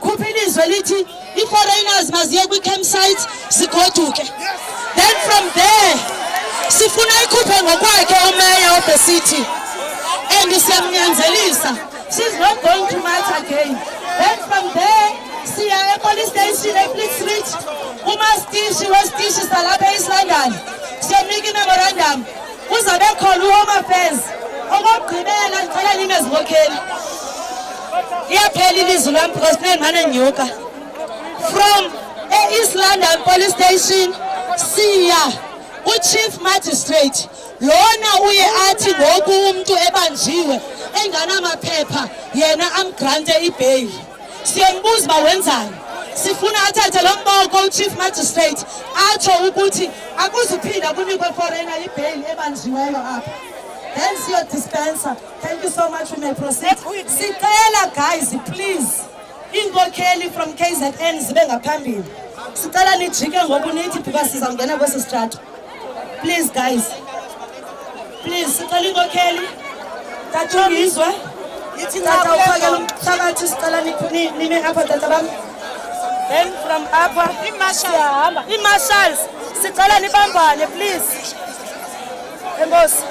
wakhupha ilizwe lithi i-foreigners maziye kwi-campsite zigoduke. Then from there sifuna ikhuphe ngokwakhe umayor of the city, and siyamnyanzelisa she's not going to march again. Then from there siya e-police station eFleet Street umastishi westishi salapha eEast London siyamnika i-memorandum uzabe khona uHome Affairs. Okugqibela ngicela ningezibokheli iyaphela ilizwi lami because kunemane nyuka from eEast London police station siya uchief magistrate lona uye athi ngoku umuntu ebanjiwe enganamaphepha yena amgrante ibail. Siyambuza ba wenzani, sifuna athathe lo mboko uchief magistrate atsho ukuthi akuzuphinda kunikwe foreigner ibail ebanjiweyo apha. Then see your dispenser. Thank you so much. We may proceed. Sicela guys, please. Ingokheli from KZN zibe ngaphambili. Sicela nijike ngoba nithi because sizangena kwesi strato. Please guys. Please sicela ingokheli. Tathungizwe. Yithi tata ufakela umhlabathi sicela nime apha tata bam. Then from apha siyahamba. I-marshals sicela nibambane please. Enkosi.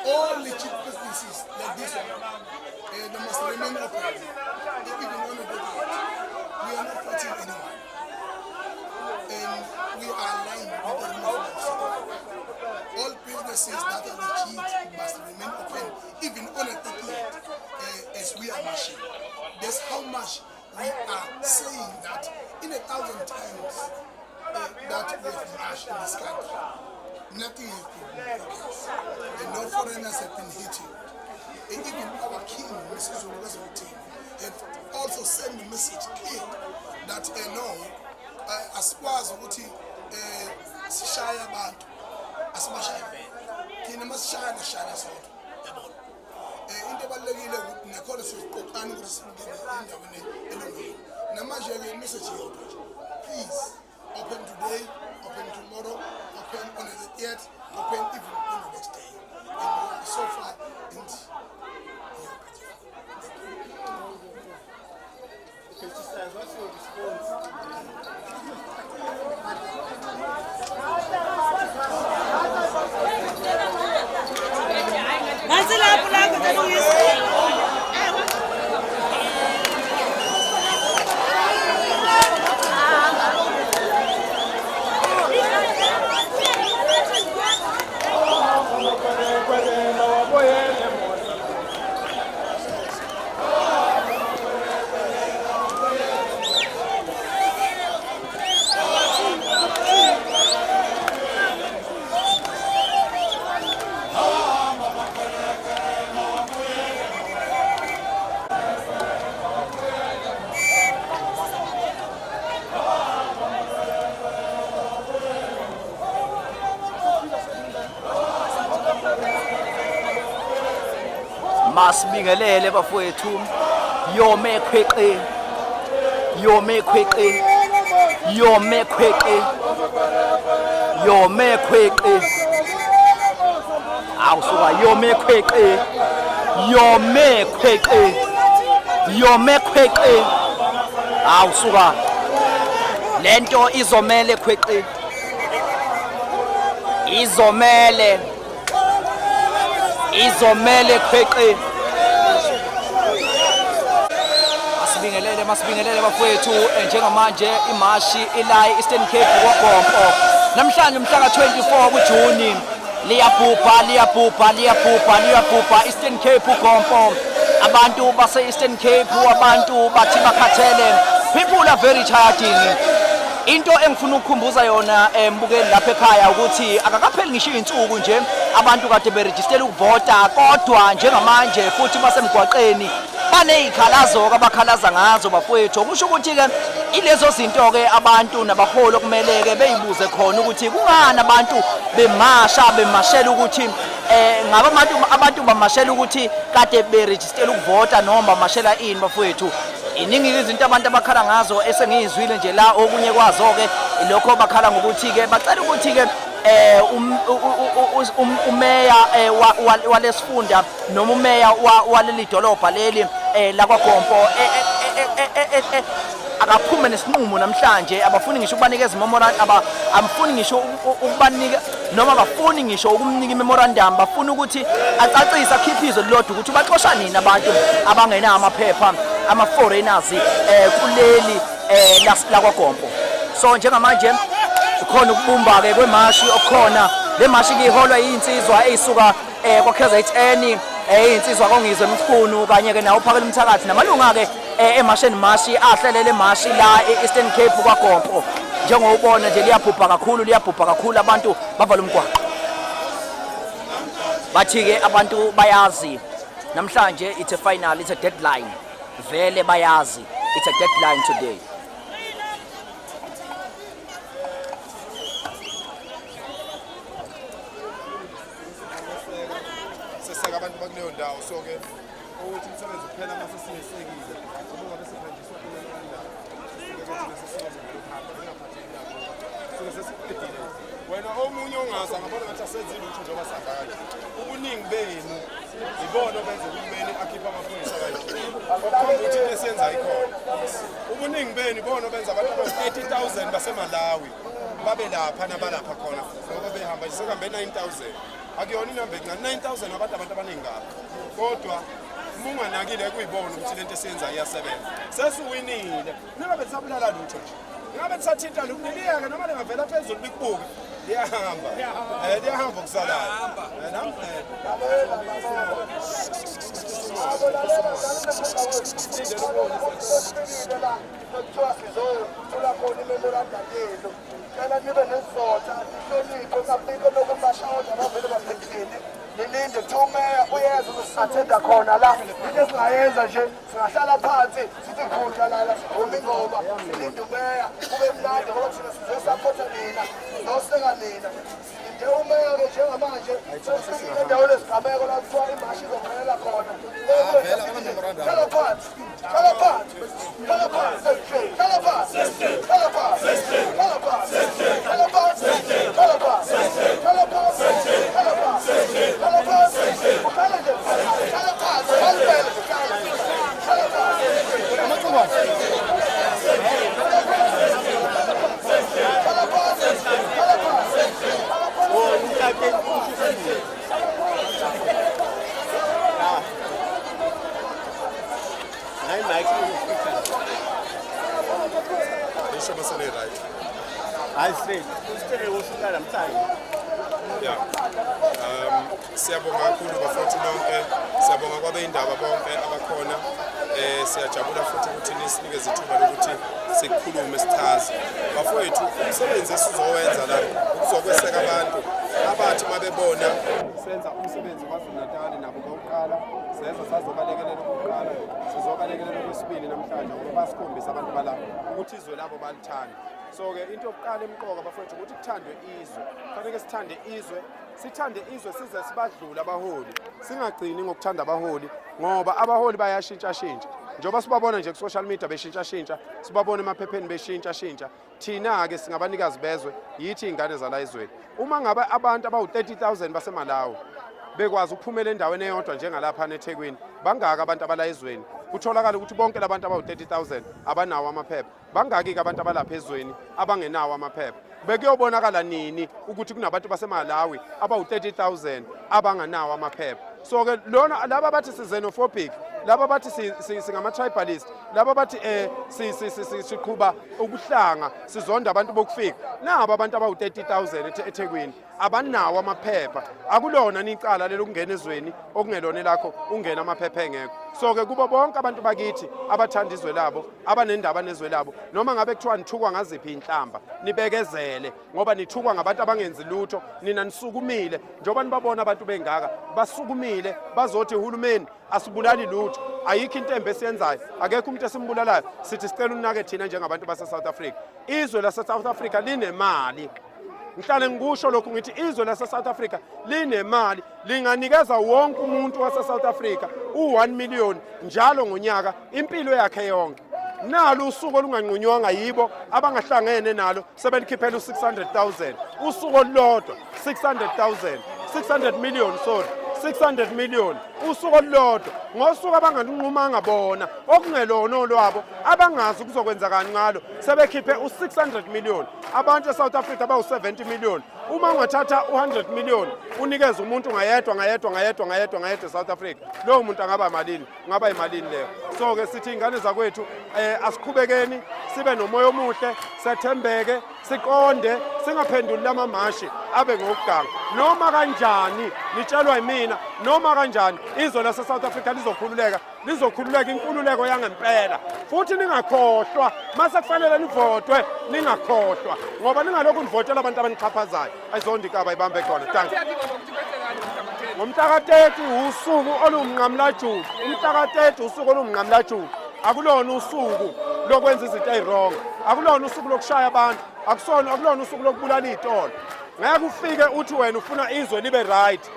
All legit businesses like this one, they must remain open. If we don't want to do that, we are not fighting anyone. And we are aligned with the movement. All businesses that are legit must remain open, even on a 30th, as we are marching. That's how much we are saying that in 1,000 times that have rushed in this country. Nothing has been progress. And no foreigners have been hitting. And even our king, Mrs. Oluwaseun, have also sent a message clear that no, asikwazi ukuthi sishaya abantu asibashaya vele. Thina masishaya nashaya sonke. Yabona. Into ebalulekile ukuthi nekhona siqoqana ukuthi singene endaweni elungile. Namanje ke message yodwa nje. Please open today, open tomorrow, open on the 8th, open even on the next day. And we are so far in Sisters, what's your response? Masibingelele bafowethu yome khweqe yome khweqe yome khweqe yome khweqe awusuka yome khweqe yome khweqe yome khweqe awusuka lento izomele khweqe izomele khweqe masibingelele bafowethu njengamanje imashi ila Eastern Cape kwaGompo namhlanje umhla ka24 kuJuni liyabhubha Eastern Cape uGompo abantu base Eastern Cape abantu bathi bakhathele people are very tired. Into engifuna ukukhumbuza yona mbukeli lapha ekhaya ukuthi akakapheli ngisho izinsuku nje abantu kade beregister ukuvota kodwa njengamanje futhi basemgwaqeni banezikhalazo abakhalaza ngazo bafowethu kusho ukuthi ke ilezo zinto ke abantu nabaholi okumele ke beyibuze khona ukuthi kungani abantu bemashela ukuthi ngabe abantu bamashela ukuthi kade beregister ukuvota noma bamashela ini bafowethu iningi izinto abantu abakhala ngazo esengizwile nje la okunye kwazo ke lokho bakhala ngokuthi ke bacela ukuthi ke umeya walesifunda noma umeya waleli dolobha leli lakwaGompo akaphume nesinqumo namhlanje abafuni ngisho ukubanikeza memorandum amfuni ngisho ukubanika noma abafuni ngisho ukumnika memorandum bafuna ukuthi acacise akhiphizo lilodwa ukuthi baxosha nini abantu abangena amaphepha ama foreigners kuleli lakwaGompo. So njengamanje khona ukubumba ke kwemashi okukhona le mashi iholwa yinsizwa eyisuka kwaKZN insizwa kongizwe Mthunu kanye ke nawo phakela umthakathi namalunga ke emasheni mashi ahlelele mashi la eEastern Cape kwaGompo njengobona nje liyabhubha kakhulu abantu bavala umgwaqo bathi ke abantu bayazi namhlanje it's a final, it's a deadline vele bayazi it's a deadline today. Abantu bakuleyo ndawo so ke ukuthi umsebenzi uphela mase siyesekile ngoba bese khanjiswa wena omunye ongazi angabona ngathi asenzile ukuthi njengoba sangaka ubuningi benu ibona benze uhulumeni akhipha amaphoyisa kanje okukhomba ukuthi lesenza ikhona ubuningi benu ibona benza abantu aba-30,000 baseMalawi babe lapha nabalapha khona ngoba behamba nje sekuhambe 9,000 akuyona inamba encane 9,000 abantu abaningi ngapha kodwa munganakile kuyibona ukuthi lento esenza iyasebenza sesiwinile ningabe sabulala lutho nje ningabe sathinta lukubiyeke noma lengavela phezulu bikubuke liyahamba kusalayo Nilinde thumela uyeza usathenda khona la into esingayenza nje singahlala phansi sithi khutha la sikhuluma ingoma nilinde umeya kube mnandi ngoba thina sizosupport nina sizoseka nina nje umeya ke njengamanje sesifike endaweni esigameko la kuthiwa imashi izophelela khona hlala phansi hlala phansi hlala phansi hlala phansi hlala phansi hlala phansi hlala phansi hlala phansi hlala phansi hlala phansi Siyabonga kakhulu bafowethu bonke, siyabonga kwabeyindaba bonke abakhona. Siyajabula futhi ukuthi nisinikeze ithuba lokuthi sikhulume sichaze. Bafowethu, umsebenzi esizowenza la ukuzokweseka abantu abathi mabebona senza umsebenzi kwaZulu-Natal nabo bokuqala, senza sazobalekelela ukuqala, sizobalekelela okwesibili namhlanje ngoba basikhombisa abantu balapha ukuthi izwe labo balithanda. So ke into yokuqala emqoka bafowethu ukuthi kuthandwe izwe. Kufanele sithande izwe. Sithande izwe size sibadlula abaholi. Singagcini ngokuthanda abaholi ngoba abaholi bayashintsha. Njoba sibabona nje ku social media beshintsha, sibabona emaphepheni beshintsha. Thina ke singabanikazi bezwe yithi ingane zala ezweni. Uma ngabe abantu abawu-30,000 baseMalawi bekwazi ukuphumela endaweni eyodwa njengalapha eThekwini, bangaka abantu abala ezweni. Kutholakala ukuthi bonke labantu abawu-30,000 abanawo amaphepha. Bangaki ke abantu abalapha ezweni abangenawo amaphepha. Bekuyobonakala nini ukuthi kunabantu baseMalawi abawu-30,000 abanganawo amaphepha. So ke lona laba bathi xenophobic, laba bathi singama-tribalist, laba bathi siqhuba ubuhlanga sizonda abantu bokufika, nabo abantu abawu-30,000 eThekwini abanawo amaphepha. Akulona nicala lelo kungena ezweni okungelona lakho ungena amaphepha engekho. So ke kubo bonke abantu bakithi abathanda izwe labo, abanendaba nezwe labo, noma ngabe kuthiwa nithukwa ngaziphi inhlamba, nibekezele ngoba nithukwa ngabantu abangenzi lutho. Nina nisukumile njengoba nibabona abantu bengaka basukumile bazothi uhulumeni asibulali lutho, ayikho into embe esiyenzayo, akekho umuntu esimbulalayo. Sithi sicela unake thina njengabantu base-South Africa. Izwe lase-South Africa linemali. Ngihlale ngikusho lokhu ngithi izwe lase-South Africa linemali, linganikeza wonke umuntu wase-South Africa u-1 million njalo ngonyaka impilo yakhe yonke. Nalo usuku olunganqunywanga yibo abangahlangene nalo sebelikhiphela u-600,000 usuku olulodwa, 600 million sorry 600 million usuku olulodwa ngosuku abanganqumanga bona okungelona olwabo abangazi kuzokwenzakani ngalo sebekhiphe u-600 million. Abantu eSouth Africa bawu-70 million. Uma ungathatha u-100 million unikeze umuntu ngayedwa eSouth Africa, lowo muntu angaba malini? Ungaba imalini leyo? So ke sithi ingane zakwethu asiqhubekeni sibe nomoya omuhle, sethembeke, siqonde, singaphenduli lamamashi abe ngokuganga. Noma kanjani nitshelwa yimina, noma kanjani izwe lase-South Africa lizokhululeka inkululeko yangempela. Futhi ningakhohlwa mase kufanele nivotwe, ningakhohlwa ngoba ningalokhu nivotela abantu abanichaphazayo. Ayizondikaba ibambe khona. Thank you. Ngomhlaka 30 usuku olumnqamlajuqu. Umhlaka 30 usuku olumnqamlajuqu. Akulona usuku lokwenza izinto ezirong. Akulona usuku lokushaya abantu. Akulona usuku lokubulala izitolo. Ngeke ufike uthi wena ufuna izwe libe right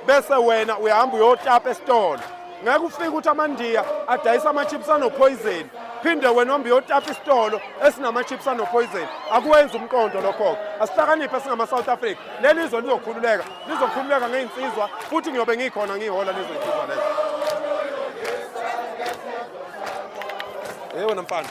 bese wena uyahamba uyotapa esitolo. Ngeke ufike ukuthi amandiya adayisa ama-chips anopoison phinde wena ombe uyotapa isitolo esinama-chips anopoison. Akuwenza umqondo lokho. Asihlakaniphe singama-South Africa. Leli izwe lizokhululeka ngey'nsizwa futhi ngiyobe ngikhona ngihola lezo nsizwa lezo. Wena mfana.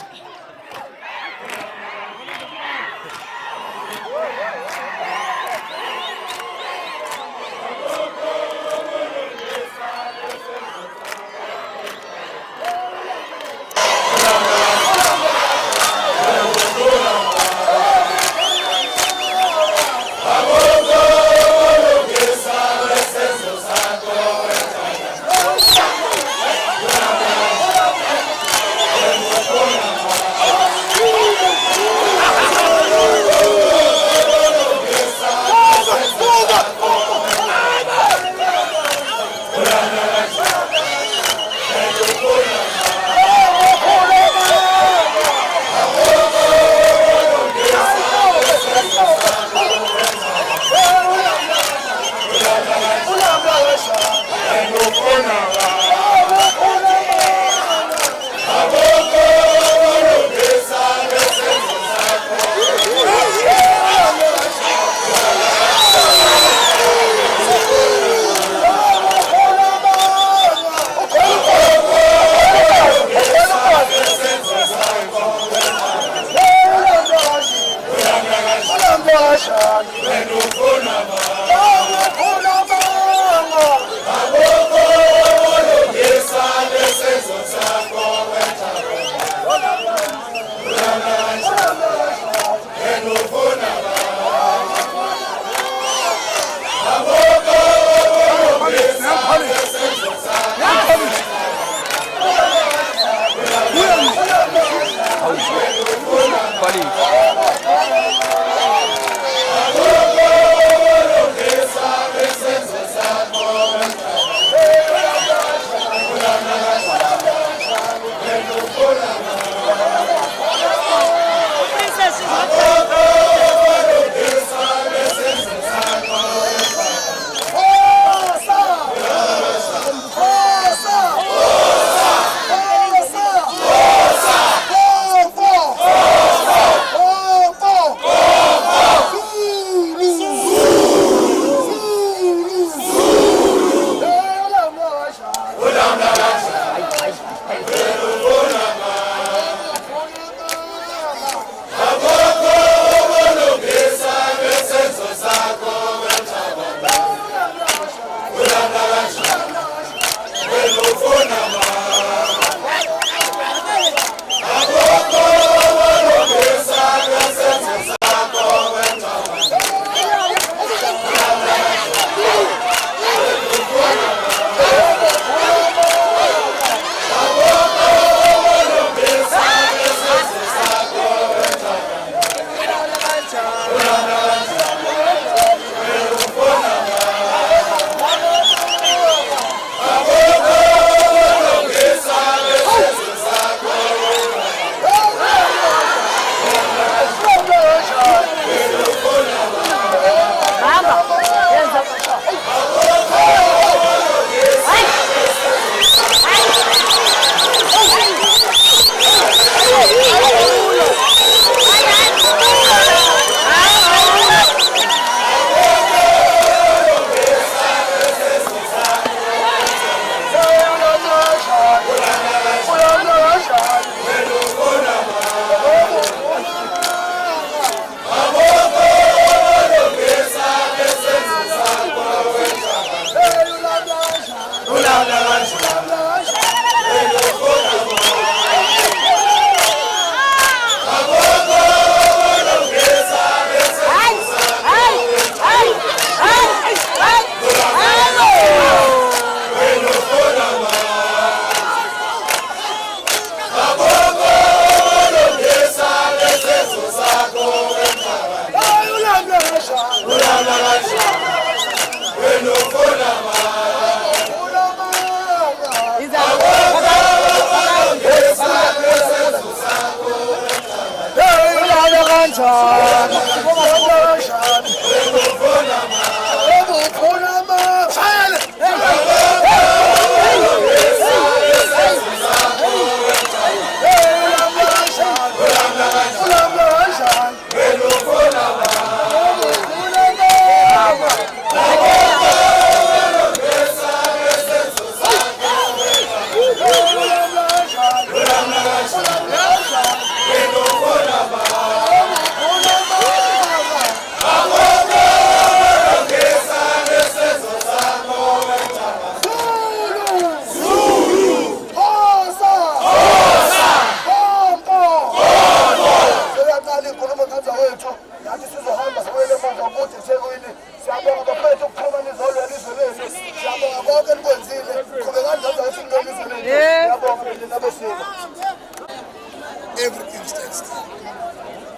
Every instance,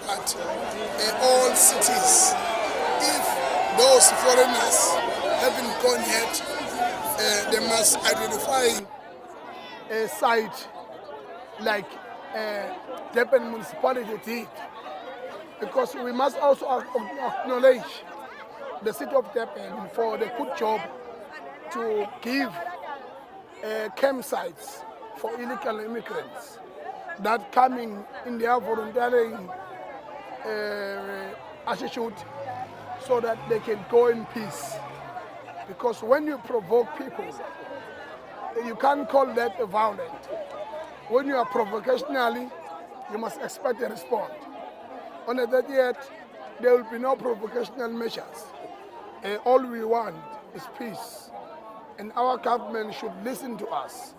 at all cities, if those foreigners haven't gone yet, they must identify a site like Durban municipality did, because we must also acknowledge the city of Durban for the good job to give campsites for illegal immigrants that coming in their voluntary attitude so that they can go in peace. Because when you provoke people, you can't call that violent. When you are provocationally, you must expect a response. On the 30th, there will be no provocational measures. All we want is peace. And our government should listen to us.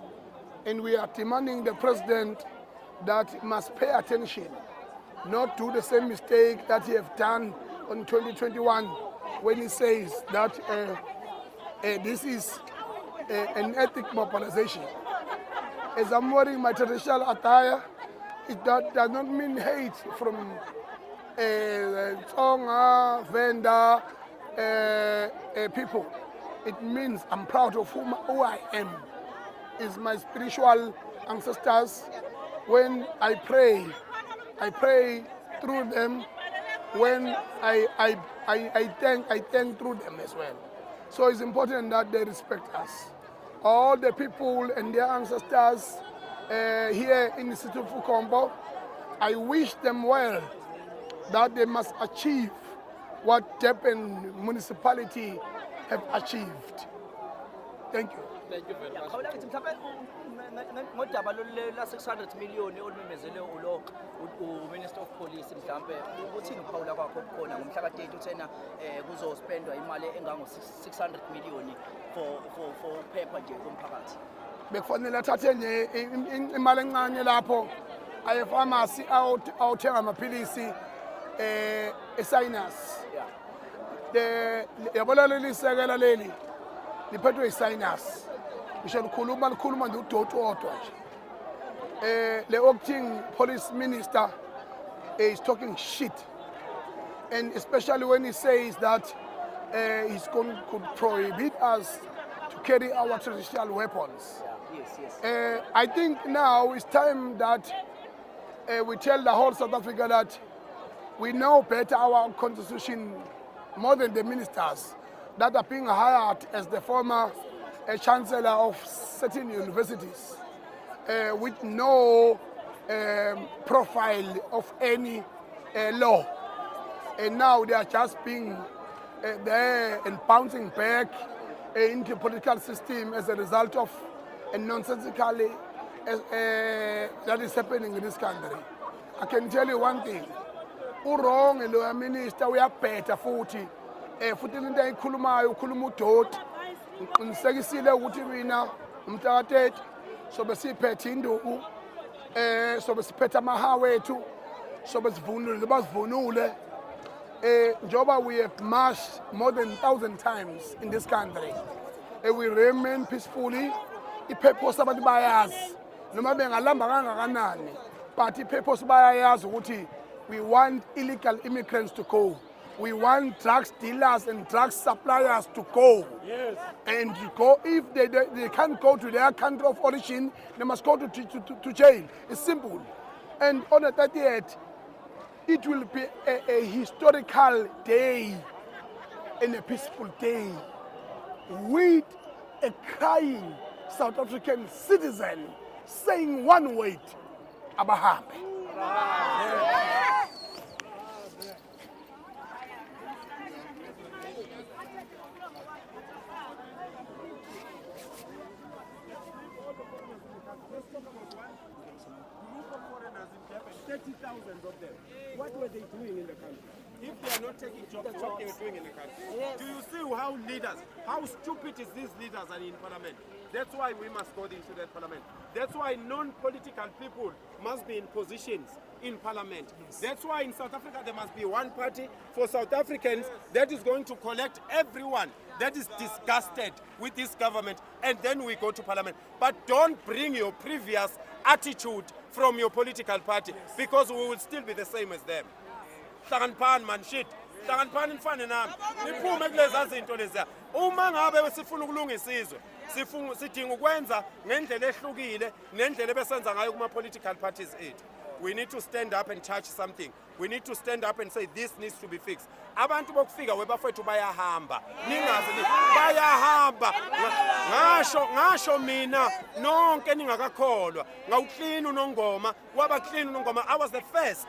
And we are demanding the president that must pay attention, not do the same mistake that he have done on 2021 when he says that this is an ethnic mobilization. As I'm wearing my traditional attire, it does not mean hate from Tsonga, Venda people. It means I'm proud of who I am. It's my spiritual ancestors. When I pray through them. When I thank through them as well. So it's important that they respect us. All the people and their ancestors here in the city of Ukombo, I wish them well, that they must achieve what Durban municipality have achieved. Thank you. Thank you very much. Khawula ngithi mhlawumbe ngodaba la 600 million olumemezele ulo uMinister of Police mhlawumbe uthini ukuphawula kwakho kukhona ngomhla ka-30 uthena kuzospendwa imali engango 600 million for phepha nje komphakathi. Bekufanele athathe nje imali encane lapho aye pharmacy awuthenga amaphilisi esinus. Yabona leli sekela leli liphethwe isinus. Ngisho likhuluma nje udoti odwa nje. Le acting police minister is talking shit, and especially when he says that could prohibit us to carry our traditional weapons. Yes. I think now it's time that we tell the whole South Africa that we know better our constitution more than the ministers that are being hired as the former chancellor of certain universities with no profile of any law. And now they are just being there and bouncing back into the political system as a result of a nonsensically that is happening in this country. I can tell you one thing. Wrong lo minister uyabhetha futhi into ayikhulumayo ukhuluma udoti ngiqinisekisile ukuthi mina umhla ka-30 sobe siphethe induku sobe siphethe amaha wethu sobe sivunule basivunule njoba we have marched more than 1,000 times in this country and we remain peacefully. Ipurpose abantu bayazi noma bengalamba kangakanani but ipurpose bayazi ukuthi we want illegal immigrants to go. We want drug dealers and drug suppliers to go. Yes. And to go, if they can't go to their country of origin, they must go to jail. It's simple. And on the 30th, it will be a historical day and a peaceful day with a crying South African citizen saying one word, Abahambe. Group of foreigners in Durban, 30,000 of them. What were they doing in the country? If they are not taking jobs, what they were doing in the country? Yes. Do you see how stupid is these leaders are in parliament? That's why we must go into that parliament. That's why non-political people must be in positions in parliament. Yes. That's why in South Africa there must be one party for South Africans that is going to collect everyone that is disgusted with this government, and then we go to parliament. But don't bring your previous attitude from your political party, because we will still be the same as them. Hlakaniphan man shit. Hlakaniphan nifane nami. Niphume kulezi zinto leziya. Uma ngabe sifuna ukulungisa isizwe, sidinga ukwenza ngendlela ehlukile nendlela ebesenza ngayo kuma political parties ethu. We need to stand up and touch something. We need to stand up and say this needs to be fixed. Abantu bokufika webafethu bayahamba. Ningazi bayahamba. Ngasho mina nonke ningakakholwa. Ngawuclean uNongoma, waba clean uNongoma. I was the first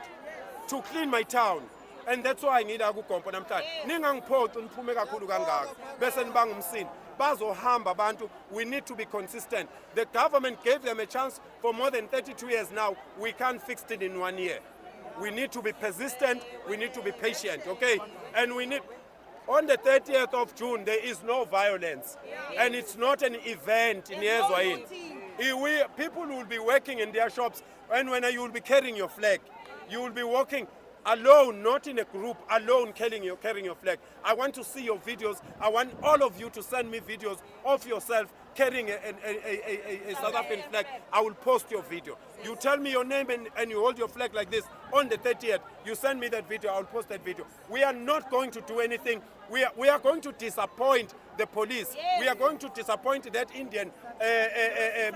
to clean my town. And that's why I need ukugompa namhlanje. Ningangiphoqi niphume kakhulu kangaka. Bese nibanga umsini. Bazohamba abantu. We need to be consistent. The government gave them a chance for more than 32 years now. We can't fix it in 1 year. we need to be persistent, we need to be patient, okay? And we need, on the 30th of June, there is no violence. And it's not an event in Yezwain. People will be working in their shops, and when you will be carrying your flag, you will be walking alone, not in a group, alone carrying your flag. I want to see your videos. I want all of you to send me videos of yourself carrying a South African flag. I will post your video. You tell me your name and you hold your flag like this on the 30th. You send me that video, I will post that video. We are not going to do anything. We are going to disappoint the police. Yes. We are going to disappoint that Indian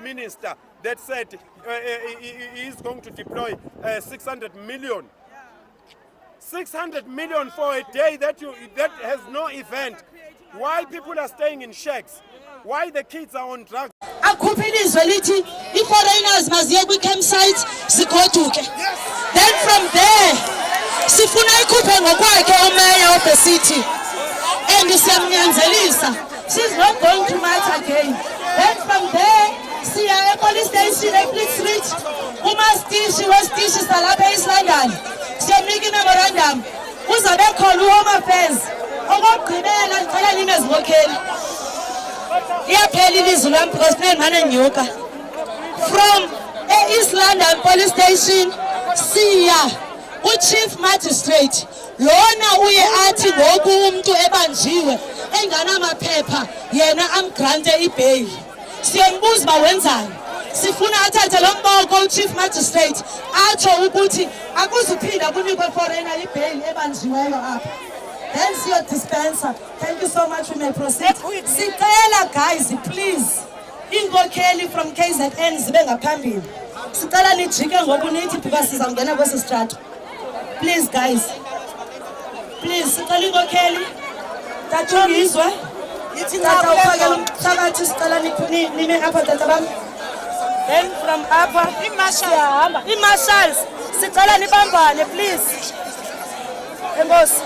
minister that said he is going to deploy 600 million. 600 million for a day that has no event. Why people are staying in shacks? Why the kids are on drugs? Akuphilizwe lithi i-foreigners maziye kwi-campsite zigoduke. Then from there sifuna ikhuphe ngokwakhe umeya of the city. And siyamnyanzelisa. She's not going to match again. Then from there siya e-police station e-Fleet Street. Umastishi westishi salapha East London. Siyamnika i-memorandum. Kuzabe khona u-Home Affairs. Okokugqibela ngicela nime ezibokheli. Iyaphela ilizwi lami because kunemana nyuka. From East London police station siya u-chief magistrate lona uye athi ngoku umuntu ebanjiwe enganamaphepha yena amgrante ibail. Siyambuza ba wenzani. Sifuna athathe lo mboko u-chief magistrate atsho ukuthi akuzuphinda kunikwe foreigner ibail ebanjiweyo apha. Then see your dispenser. Thank you so much. We may proceed. Sicela guys, please. Ingokheli from KZN zibe ngaphambili. Sicela nijike ngokunithi because sizangena kwesi strato. Please guys. Please sicela ingokheli. Tathungizwe. Yithi tata uphakela umthakathi sicela nime apha tata bam. Then from apha i-marshals sicela nibambane please. Enkosi.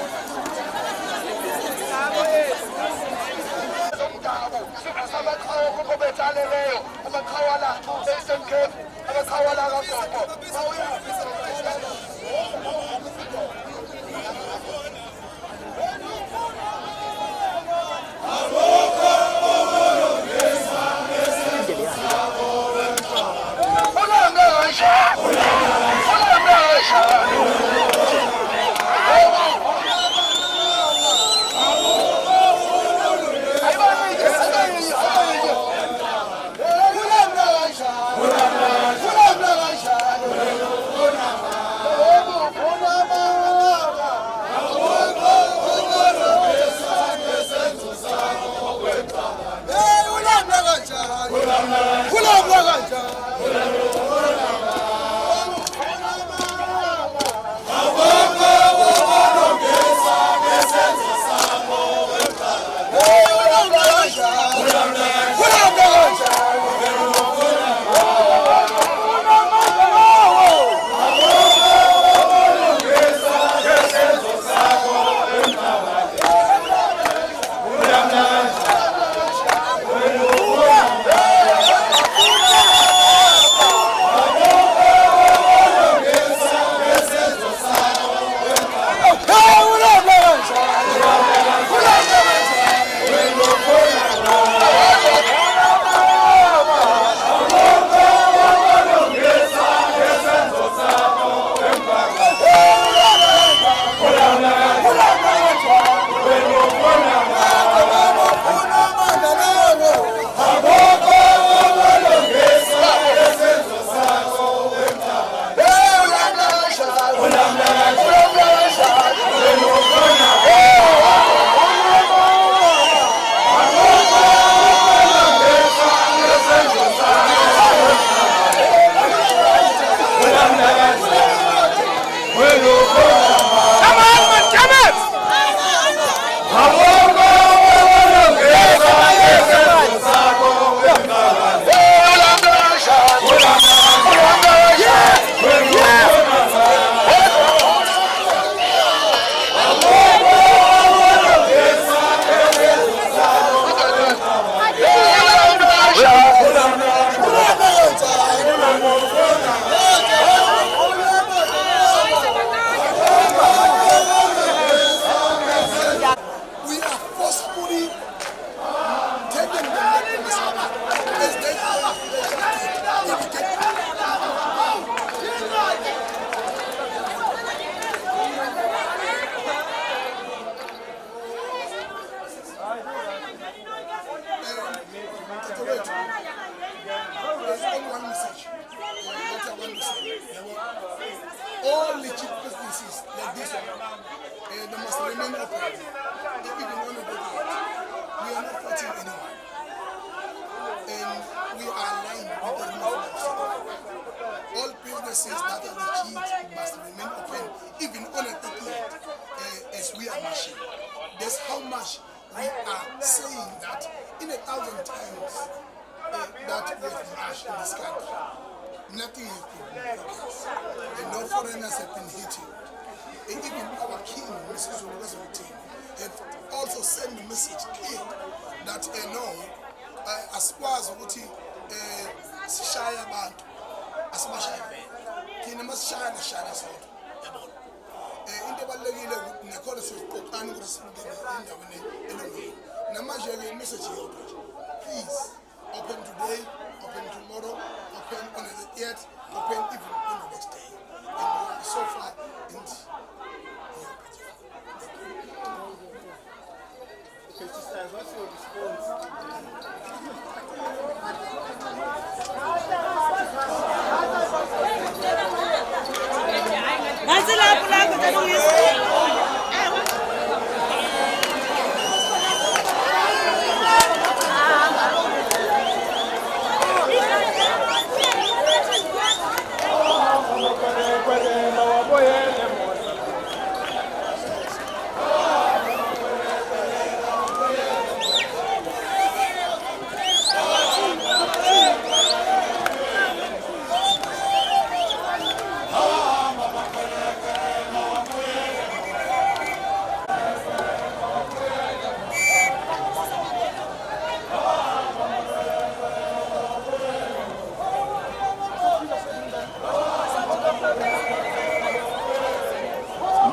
There's only one message. That's one message. All legit businesses like this one, they must remain open. If you don't want to do that, we are not fighting anyone. And we are aligned with the rule of law. All businesses that are legit must remain open, even on a 30th, as we are marching. That's how much we are saying that in 1,000 times that we have marched in this country. Nothing has been progress. And no foreigners have been hitting. And even our king, Mrs. Oluwaseun, have also sent a message clear that no, as far as sishaya abantu asibashaya vele thina masishaya nashaya sonke yabona into ebalekile ukuthi nakhona siyoqoqana ukuthi sibukele endaweni elungile namanje ke message yodwa nje please open today, open tomorrow, open on the 8th, open even on the next day, and we are so far in Okay, sisters, what's your response?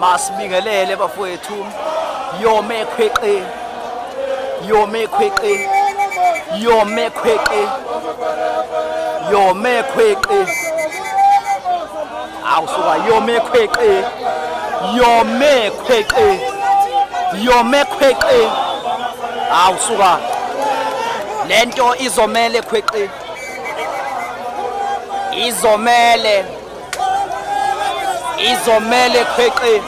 Masibingelele bafowethu yome khweqe yome khweqe yome khweqe yome khweqe awusuka yome khweqe yome khweqe yome khweqe awusuka lento izomele khweqe izomele khweqe